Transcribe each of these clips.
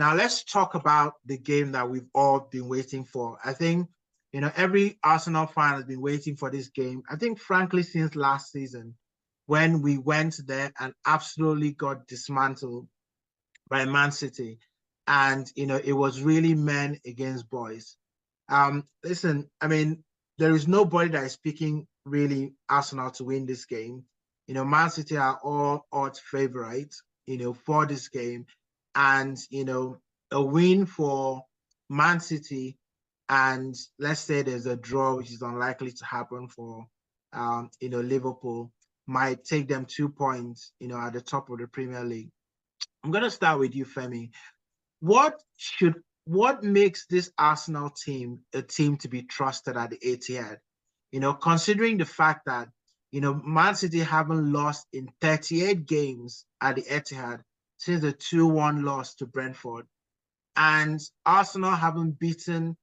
Now let's talk about the game that we've all been waiting for. I think, every Arsenal fan has been waiting for this game. I think, frankly, since last season, when we went there and absolutely got dismantled by Man City. And, it was really men against boys. Listen, I mean, there is nobody that is picking really Arsenal to win this game. Man City are all odds favorites, for this game. And, a win for Man City, and let's say there's a draw, which is unlikely to happen for, Liverpool, might take them 2 points, at the top of the Premier League. I'm going to start with you, Femi. What makes this Arsenal team a team to be trusted at the Etihad? Considering the fact that, Man City haven't lost in 38 games at the Etihad since the 2-1 loss to Brentford. And Arsenal haven't beaten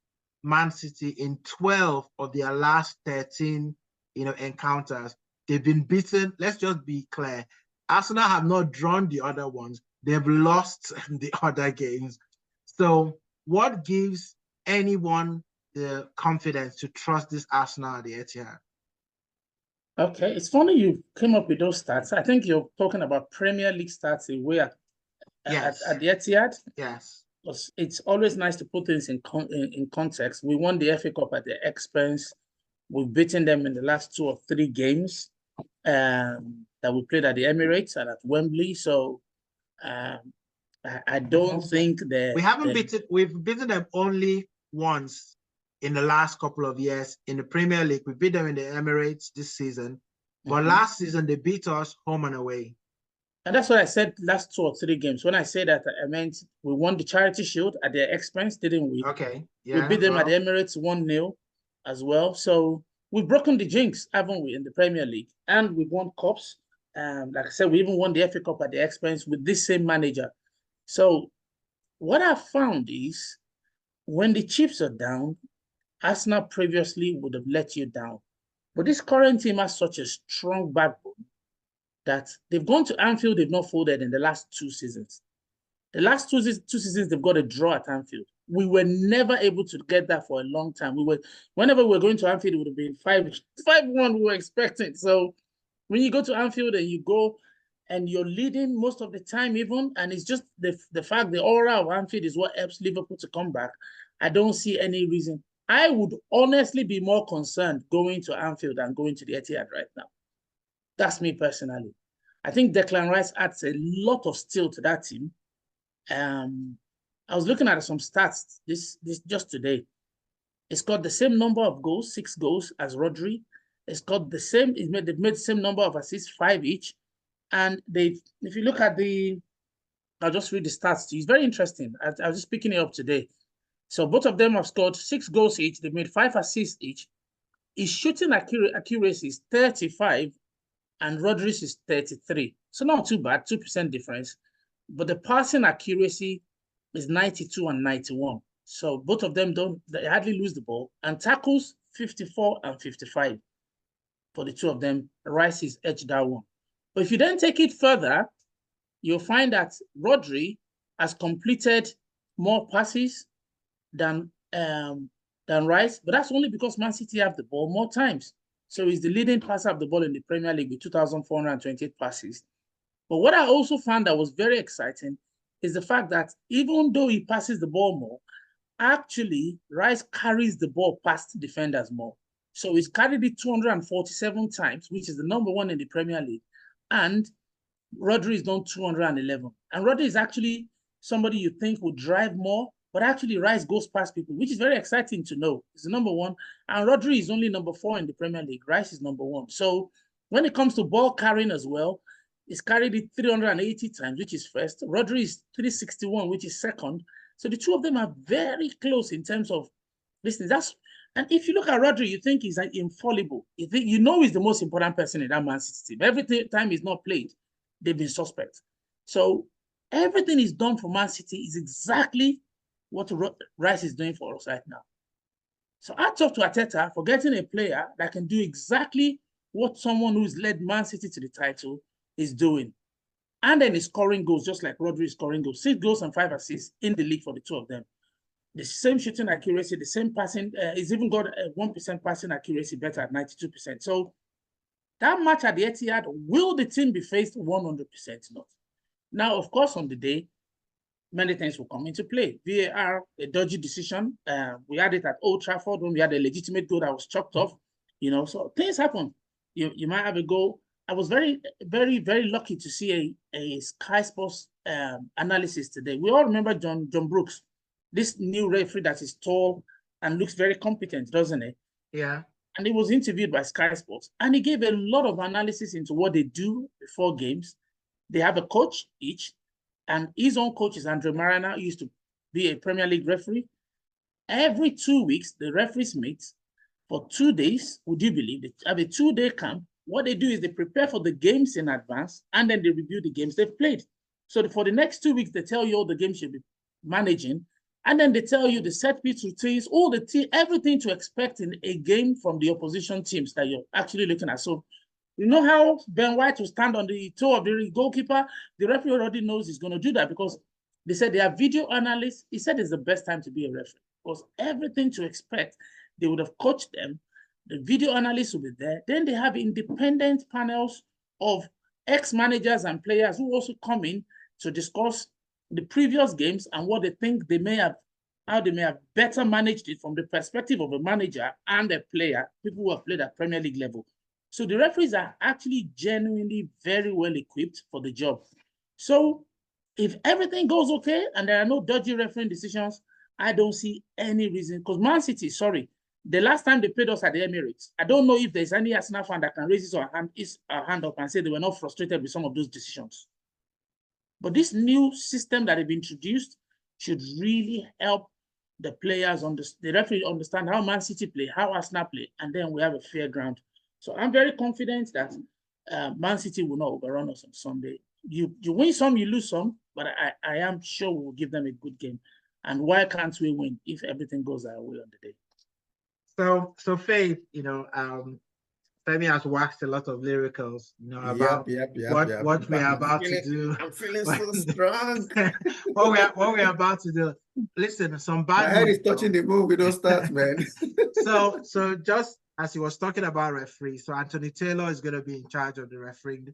Man City in 12 of their last 13, encounters. They've been beaten. Let's just be clear. Arsenal have not drawn the other ones. They've lost the other games. So what gives anyone the confidence to trust this Arsenal at the Etihad? Okay, it's funny you came up with those stats. I think you're talking about Premier League stats away at the Etihad. Yes. It's always nice to put things in context. We won the FA Cup at their expense. We've beaten them in the last 2 or 3 games that we played at the Emirates and at Wembley. So I don't think that we've beaten them only once in the last couple of years in the Premier League. We beat them in the Emirates this season, but last season they beat us home and away. And that's what I said, last 2 or 3 games. When I say that, I meant we won the Charity Shield at their expense, didn't we? Okay. Yeah, we beat them at the Emirates 1-0 as well. So we've broken the jinx, haven't we, in the Premier League? And we've won cups. Like I said, we even won the FA Cup at the expense with this same manager. So what I found is when the chips are down, Arsenal previously would have let you down. But this current team has such a strong backbone that they've gone to Anfield, they've not folded in the last 2 seasons. The last two seasons, they've got a draw at Anfield. We were never able to get that for a long time. Whenever we were going to Anfield, it would have been 5-1 we were expecting. So when you go to Anfield and you go and you're leading most of the time even, and it's just the fact the aura of Anfield is what helps Liverpool to come back, I don't see any reason. I would honestly be more concerned going to Anfield than going to the Etihad right now. That's me personally. I think Declan Rice adds a lot of steel to that team. I was looking at some stats this just today. It's got the same number of goals, 6 goals, as Rodri. It's got the same. They've made the same number of assists, 5 each. And if you look at I'll just read the stats to you. It's very interesting. I was just picking it up today. So both of them have scored 6 goals each. They've made 5 assists each. His shooting accuracy is 35, and Rodri's is 33. So not too bad, 2% difference. But the passing accuracy is 92 and 91. So both of them they hardly lose the ball. And tackles, 54 and 55. For the 2 of them, Rice is edged that one. But if you then take it further, you'll find that Rodri has completed more passes than Rice, but that's only because Man City have the ball more times. So he's the leading passer of the ball in the Premier League with 2,428 passes. But what I also found that was very exciting is the fact that even though he passes the ball more, actually Rice carries the ball past defenders more. So he's carried it 247 times, which is the number 1 in the Premier League. And Rodri is done 211. And Rodri is actually somebody you think would drive more, but actually Rice goes past people, which is very exciting to know. He's the number 1. And Rodri is only number 4 in the Premier League. Rice is number 1. So when it comes to ball carrying as well, he's carried it 380 times, which is first. Rodri is 361, which is second. So the 2 of them are very close in terms of listening. And if you look at Rodri, you think he's like infallible. You he's the most important person in that Man City team. Every time he's not played, they've been suspect. So everything he's done for Man City is exactly what Rice is doing for us right now. So I talk to Arteta for getting a player that can do exactly what someone who's led Man City to the title is doing. And then he's scoring goals, just like Rodri is scoring goals. 6 goals and 5 assists in the league for the two of them. The same shooting accuracy, the same passing. He's even got a 1% passing accuracy better at 92%. So that match at the Etihad, will the team be faced 100%? Not. Now, of course, on the day, many things will come into play. VAR, a dodgy decision. We had it at Old Trafford when we had a legitimate goal that was chopped off. So things happen. You might have a goal. I was very, very, very lucky to see a Sky Sports analysis today. We all remember John Brooks, this new referee that is tall and looks very competent, doesn't he? Yeah. And he was interviewed by Sky Sports, and he gave a lot of analysis into what they do before games. They have a coach each, and his own coach is Andre Marana, who used to be a Premier League referee. Every 2 weeks, the referees meet for 2 days. Would you believe it? They have a 2-day camp. What they do is they prepare for the games in advance, and then they review the games they've played. So for the next 2 weeks, they tell you all the games you'll be managing, and then they tell you the set piece routines, everything to expect in a game from the opposition teams that you're actually looking at. So you know how Ben White will stand on the toe of the goalkeeper? The referee already knows he's going to do that because they said they are video analysts. He said it's the best time to be a referee because everything to expect, they would have coached them. The video analysts will be there. Then they have independent panels of ex-managers and players who also come in to discuss the previous games and what they think how they may have better managed it from the perspective of a manager and a player, people who have played at Premier League level. So the referees are actually genuinely very well equipped for the job. So if everything goes okay and there are no dodgy refereeing decisions, I don't see any reason. Because Man City, the last time they played us at the Emirates, I don't know if there's any Arsenal fan that can raise his hand up and say they were not frustrated with some of those decisions. But this new system that they've introduced should really help the players, the referee understand how Man City play, how Arsenal play, and then we have a fair ground. So I'm very confident that Man City will not overrun us on Sunday. You win some, you lose some, but I am sure we'll give them a good game. And why can't we win if everything goes our way on the day? So Faith, Femi has waxed a lot of lyricals, about what we are about to do. I'm feeling so strong. what we're about to do. Listen, some bad. My head is touching the moon. We don't start, man. So just as he was talking about referees, so Anthony Taylor is going to be in charge of the refereeing,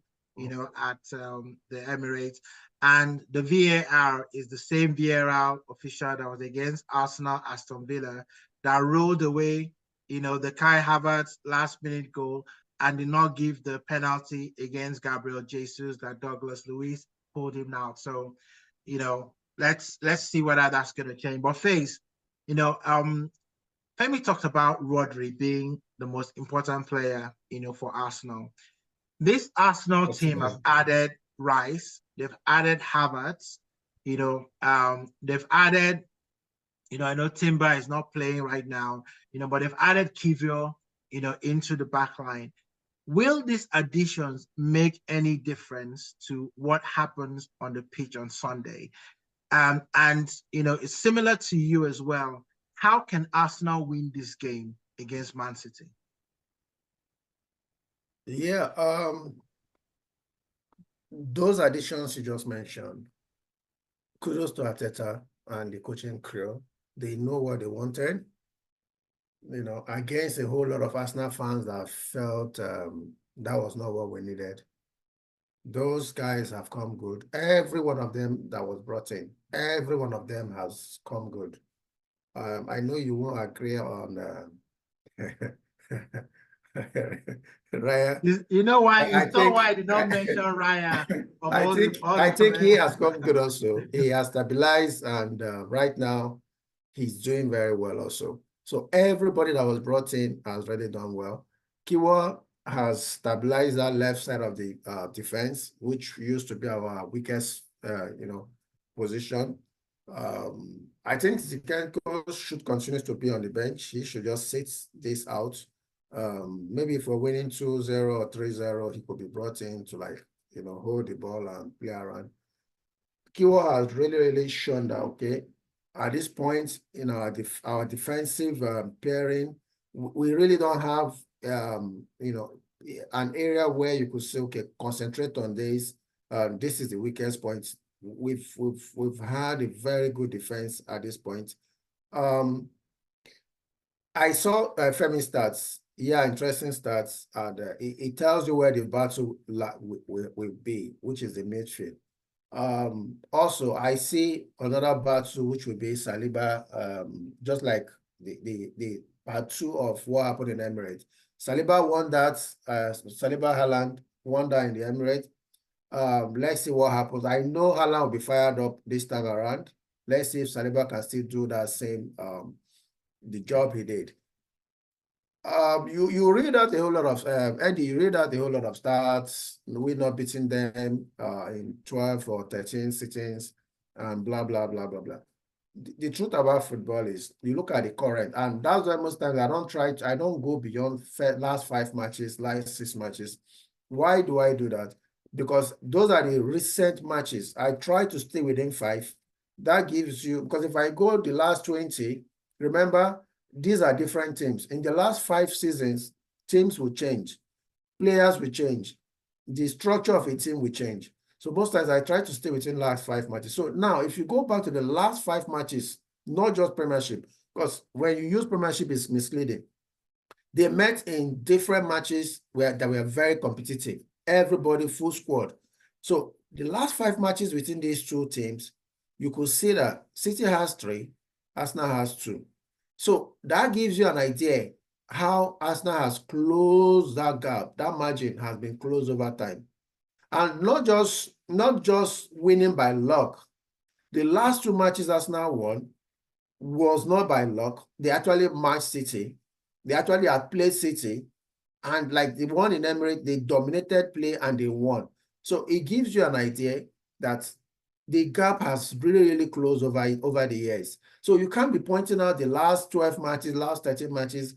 at the Emirates, and the VAR is the same VAR official that was against Arsenal, Aston Villa, that rolled away the Kai Havertz last-minute goal and did not give the penalty against Gabriel Jesus that Douglas Luiz pulled him out. So, let's see whether that's going to change. But Faith, Femi talked about Rodri being the most important player, for Arsenal. This Arsenal team have added Rice, they've added Havertz, they've added. I know Timber is not playing right now, but they've added Kivio, into the back line. Will these additions make any difference to what happens on the pitch on Sunday? And, it's similar to you as well. How can Arsenal win this game against Man City? Yeah, those additions you just mentioned, kudos to Arteta and the coaching crew. They know what they wanted, against a whole lot of Arsenal fans that felt that was not what we needed. Those guys have come good. Every one of them that was brought in, every one of them has come good. I know you won't agree on Raya. You know why? Why I did not mention Raya. I think he has come good also. He has stabilized, and right now he's doing very well also. So everybody that was brought in has really done well. Kiwa has stabilized that left side of the defense, which used to be our weakest, position. I think Zikenko should continue to be on the bench. He should just sit this out. Maybe if we're winning 2-0 or 3-0, he could be brought in to hold the ball and play around. Kiwa has really shown that, okay, at this point in our defensive pairing, we really don't have, an area where you could say, okay, concentrate on this This is the weakest point. We've had a very good defense at this point. I saw Femi stats. Yeah, interesting stats, and it tells you where the battle will be, which is the midfield. Also, I see another battle which will be Saliba, just like the part two of what happened in Emirates. Saliba won that. Saliba Haaland won that in the Emirates. Let's see what happens. I know Haaland will be fired up this time around. Let's see if Saliba can still do that same the job he did. You read out a whole lot of Eddie, you read out a whole lot of stats. We're not beating them in 12 or 13 sittings and blah blah blah blah blah. The truth about football is you look at the current, and that's why most times I don't go beyond last 5 matches, last 6 matches. Why do I do that? Because those are the recent matches. I try to stay within 5. That gives you, because if I go the last 20, remember, these are different teams. In the last 5 seasons, teams will change. Players will change. The structure of a team will change. So most times I try to stay within last 5 matches. So now, if you go back to the last 5 matches, not just Premiership, because when you use Premiership, it's misleading. They met in different matches that were very competitive. Everybody full squad. So the last 5 matches within these 2 teams, you could see that City has 3, Arsenal has 2. So that gives you an idea how Arsenal has closed that gap. That margin has been closed over time. And not just winning by luck. The last 2 matches Arsenal won was not by luck. They actually matched City. They actually outplayed City. And like the one in Emirates, they dominated play and they won. So it gives you an idea that the gap has really, really closed over the years. So you can't be pointing out the last 12 matches, last 13 matches,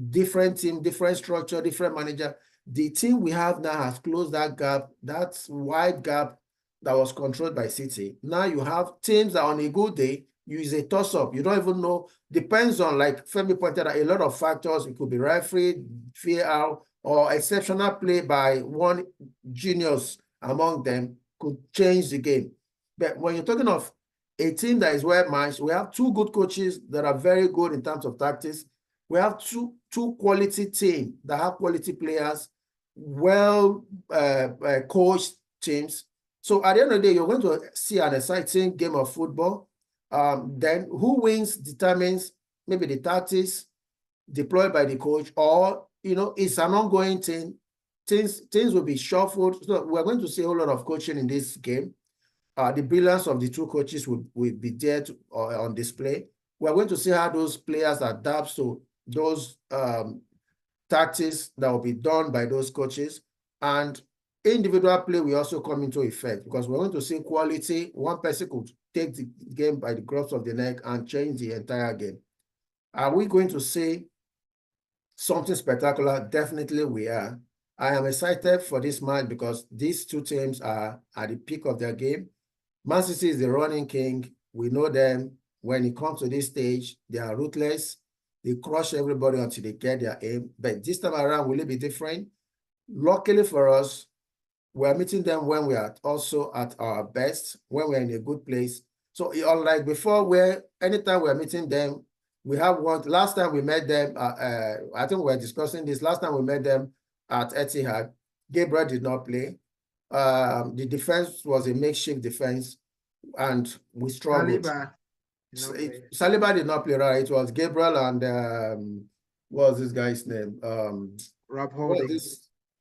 different team, different structure, different manager. The team we have now has closed that gap, that wide gap that was controlled by City. Now you have teams that on a good day, use a toss-up. You don't even know. Depends on, like Femi pointed out, a lot of factors. It could be referee, VAR, or exceptional play by one genius among them could change the game. But when you're talking of a team that is well matched, we have 2 good coaches that are very good in terms of tactics. We have two quality teams that have quality players, well coached teams. So at the end of the day, you're going to see an exciting game of football. Then who wins determines maybe the tactics deployed by the coach, or it's an ongoing thing. Things will be shuffled. So we're going to see a whole lot of coaching in this game. The brilliance of the 2 coaches will be there on display. We're going to see how those players adapt to those tactics that will be done by those coaches. And individual play will also come into effect, because we're going to see quality. One person could take the game by the scruff of the neck and change the entire game. Are we going to see something spectacular? Definitely we are. I am excited for this match because these 2 teams are at the peak of their game. Man City is the running king. We know them. When it comes to this stage, they are ruthless. They crush everybody until they get their aim. But this time around, will it be different? Luckily for us, we're meeting them when we are also at our best, when we're in a good place. So unlike before, where anytime we're meeting them, we have one. Last time we met them, I think we're discussing this. Last time we met them at Etihad, Gabriel did not play. The defense was a makeshift defense, and we struggled. Saliba did not play, right? It was Gabriel and what was this guy's name? Rob Holding.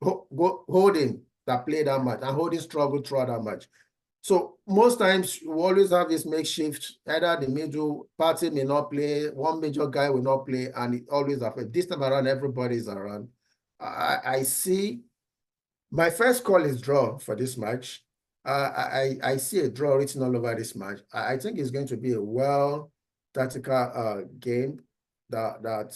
Holding that played that match, and Holding struggled throughout that match. So most times you always have this makeshift, either the middle party may not play, one major guy will not play, and it always affects. This time around, everybody is around. I see. My first call is draw for this match. I see a draw written all over this match. I think it's going to be a well tactical game that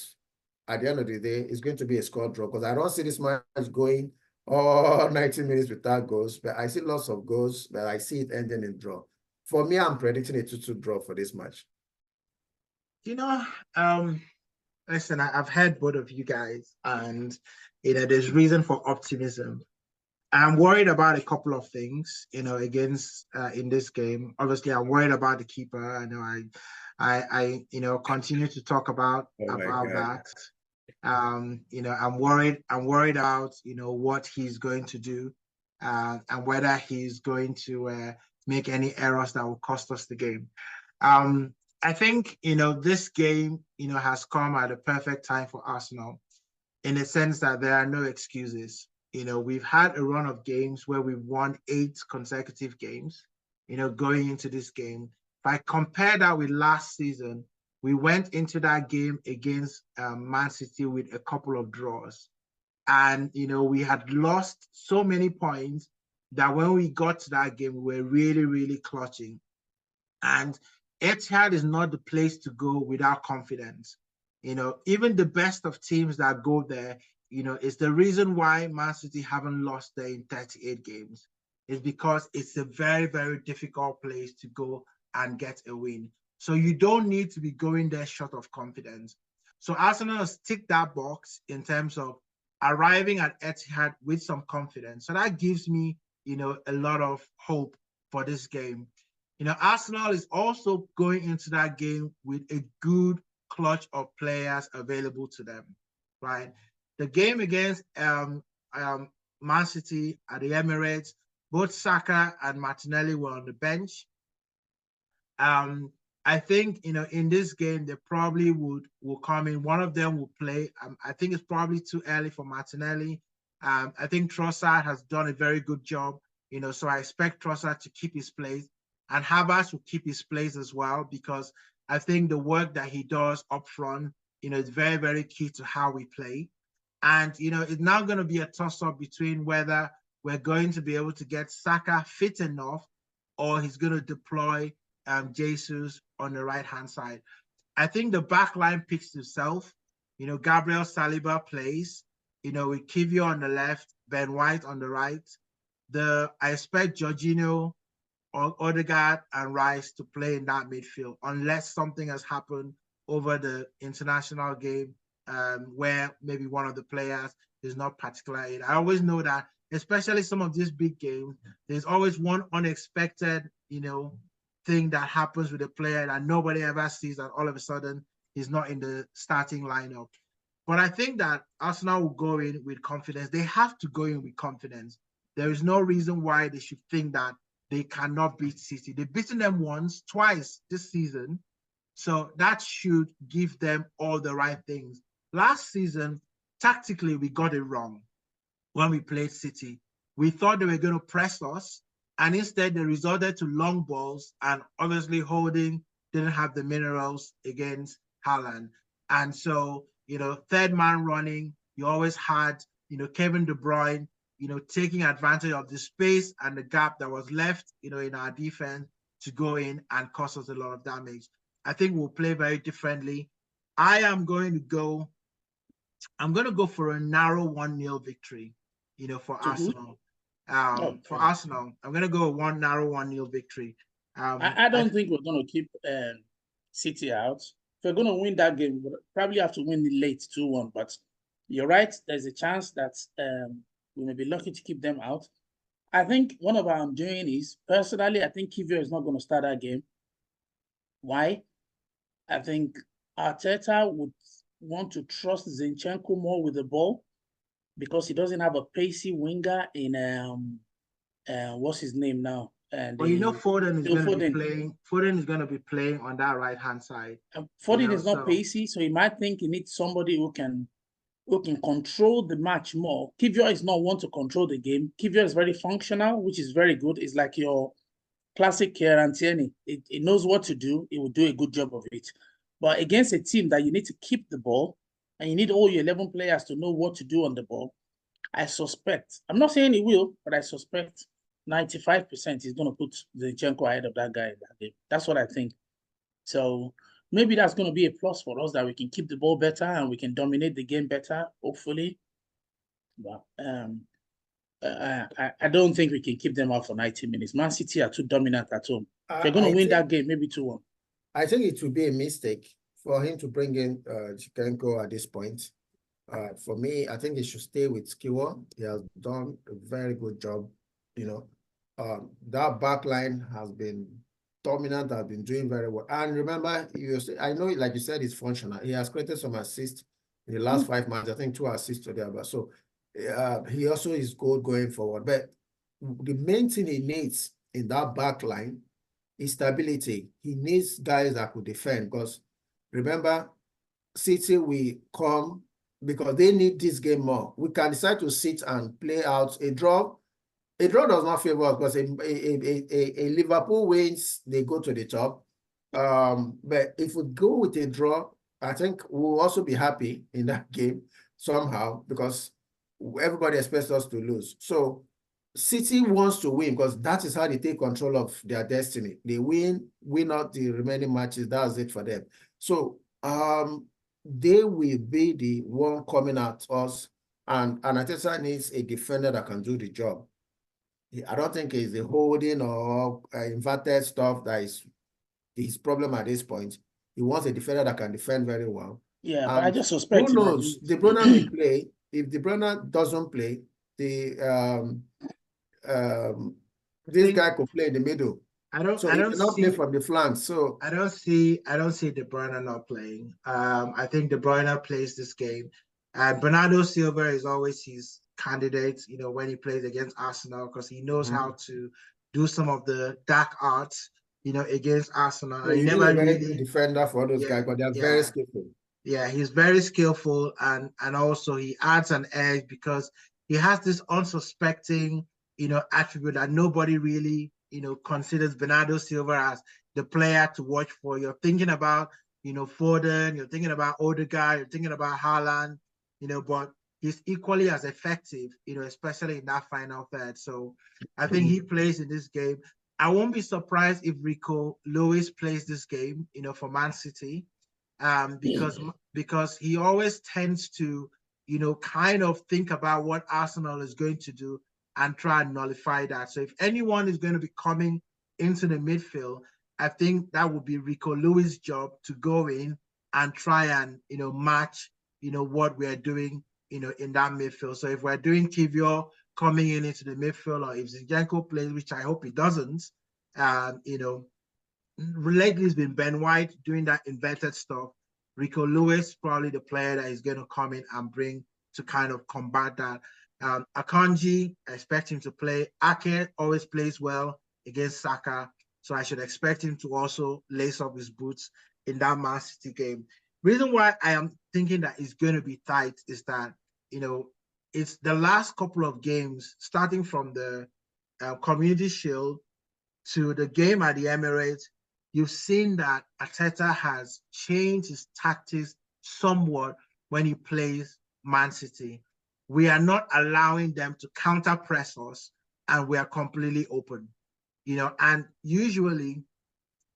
at the end of the day is going to be a score draw, because I don't see this match going all 90 minutes without goals, but I see lots of goals, but I see it ending in draw. For me, I'm predicting a 2-2 draw for this match. Listen, I've heard both of you guys, and there's reason for optimism. I'm worried about a couple of things, against in this game. Obviously, I'm worried about the keeper. I know I continue to talk about that. I'm worried. I'm worried about what he's going to do, and whether he's going to make any errors that will cost us the game. I think this game has come at a perfect time for Arsenal, in the sense that there are no excuses. We've had a run of games where we've won 8 consecutive games, going into this game. If I compare that with last season, we went into that game against Man City with a couple of draws. And, we had lost so many points that when we got to that game, we were really, really clutching. And Etihad is not the place to go without confidence. Even the best of teams that go there, it's the reason why Man City haven't lost there in 38 games. It's because it's a very, very difficult place to go and get a win. So you don't need to be going there short of confidence. So Arsenal has ticked that box in terms of arriving at Etihad with some confidence. So that gives me, a lot of hope for this game. Arsenal is also going into that game with a good clutch of players available to them, right? The game against Man City at the Emirates, both Saka and Martinelli were on the bench. I think, in this game, they probably will come in. One of them will play. I think it's probably too early for Martinelli. I think Trossard has done a very good job, so I expect Trossard to keep his place. And Havertz will keep his place as well, because I think the work that he does up front, is very, very key to how we play. And, it's now going to be a toss-up between whether we're going to be able to get Saka fit enough, or he's going to deploy Jesus on the right-hand side. I think the back line picks itself. Gabriel Saliba plays, with Kivio on the left, Ben White on the right. I expect Jorginho, Odegaard, and Rice to play in that midfield, unless something has happened over the international game, where maybe one of the players is not particularly. I always know that, especially some of these big games, there's always one unexpected, thing that happens with a player that nobody ever sees, that all of a sudden he's not in the starting lineup. But I think that Arsenal will go in with confidence. They have to go in with confidence. There is no reason why they should think that they cannot beat City. They've beaten them twice this season. So that should give them all the right things. Last season, tactically, we got it wrong when we played City. We thought they were going to press us, and instead they resorted to long balls, and obviously Holding didn't have the minerals against Haaland. And so, third man running, you always had, Kevin De Bruyne, taking advantage of the space and the gap that was left, in our defense to go in and cause us a lot of damage. I think we'll play very differently. I'm going to go for a narrow 1-0 victory, for Arsenal. For Arsenal, I'm going to go one narrow 1-0 victory. I don't think we're going to keep City out. If we're going to win that game, we'll probably have to win it late 2-1. But you're right, there's a chance that we may be lucky to keep them out. I think one of our doing is, personally, I think Kivio is not going to start that game. Why? I think Arteta would want to trust Zinchenko more with the ball, because he doesn't have a pacey winger in what's his name now? And Foden is going to be playing. Foden is going to be playing on that right hand side. Foden is not pacey, so he might think he needs somebody who can control the match more. Kivio is not one to control the game. Kivio is very functional, which is very good. It's like your classic Kieran Tierney. It knows what to do. It will do a good job of it. But against a team that you need to keep the ball, and you need all your 11 players to know what to do on the ball, I suspect, I'm not saying he will, but I suspect 95% he's going to put Zinchenko ahead of that guy in that game. That's what I think. So maybe that's going to be a plus for us, that we can keep the ball better and we can dominate the game better, hopefully. But I don't think we can keep them out for 90 minutes. Man City are too dominant at home. If they're going to win that game, maybe 2-1. I think it would be a mistake for him to bring in Zinchenko at this point. For me, I think he should stay with Skiwa. He has done a very good job. You know, that back line has been dominant, has been doing very well. And remember, I know, like you said, it's functional. He has created some assists in the last 5 months. I think 2 assists today. But so he also is good going forward. But the main thing he needs in that back line is stability. He needs guys that could defend, because remember, City will come because they need this game more. We can decide to sit and play out a draw. A draw does not favor us, because a Liverpool wins, they go to the top. But if we go with a draw, I think we'll also be happy in that game somehow, because everybody expects us to lose. So City wants to win, because that is how they take control of their destiny. They win out the remaining matches. That's it for them. So they will be the one coming at us, and Arteta needs a defender that can do the job. I don't think it's the holding or inverted stuff that is his problem at this point. He wants a defender that can defend very well. Yeah, and but I just suspect who knows? De Bruyne may play. If De Bruyne doesn't play, this guy could play in the middle. I don't cannot play from the flanks. So I don't see De Bruyne not playing. I think De Bruyne plays this game, and Bernardo Silva is always his candidate. You know, when he plays against Arsenal, because he knows how to do some of the dark arts. You know, against Arsenal. So you need a very good defender for those guys, but they're very skillful. Yeah, he's very skillful, and also he adds an edge because he has this unsuspecting, attribute that nobody really, considers Bernardo Silva as the player to watch for. You're thinking about, Foden, you're thinking about Odegaard, you're thinking about Haaland, but he's equally as effective, especially in that final third. So I think he plays in this game. I won't be surprised if Rico Lewis plays this game, for Man City, because he always tends to, kind of think about what Arsenal is going to do and try and nullify that. So if anyone is going to be coming into the midfield, I think that would be Rico Lewis' job to go in and try and, match, what we're doing, in that midfield. So if we're doing Kivior coming into the midfield, or if Zinchenko plays, which I hope he doesn't, lately it's been Ben White doing that inverted stuff. Rico Lewis, probably the player that is going to come in and bring to kind of combat that. Akanji, I expect him to play. Ake always plays well against Saka, so I should expect him to also lace up his boots in that Man City game. Reason why I am thinking that it's going to be tight is that, it's the last couple of games, starting from the Community Shield to the game at the Emirates, you've seen that Arteta has changed his tactics somewhat when he plays Man City. We are not allowing them to counter press us, and we are completely open. And usually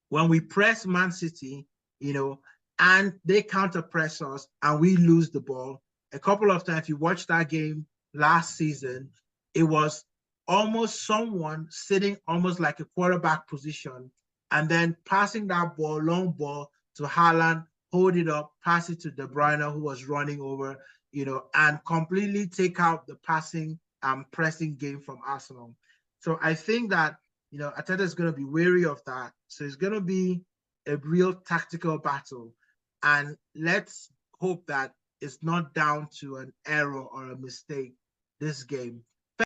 when we press Man City, and they counter press us and we lose the ball, a couple of times, you watched that game last season, it was almost someone sitting almost like a quarterback position and then passing that ball, long ball, to Haaland, hold it up, pass it to De Bruyne, who was running over, and completely take out the passing and pressing game from Arsenal. So I think that, Arteta is going to be wary of that. So it's going to be a real tactical battle. And let's hope that it's not down to an error or a mistake this game.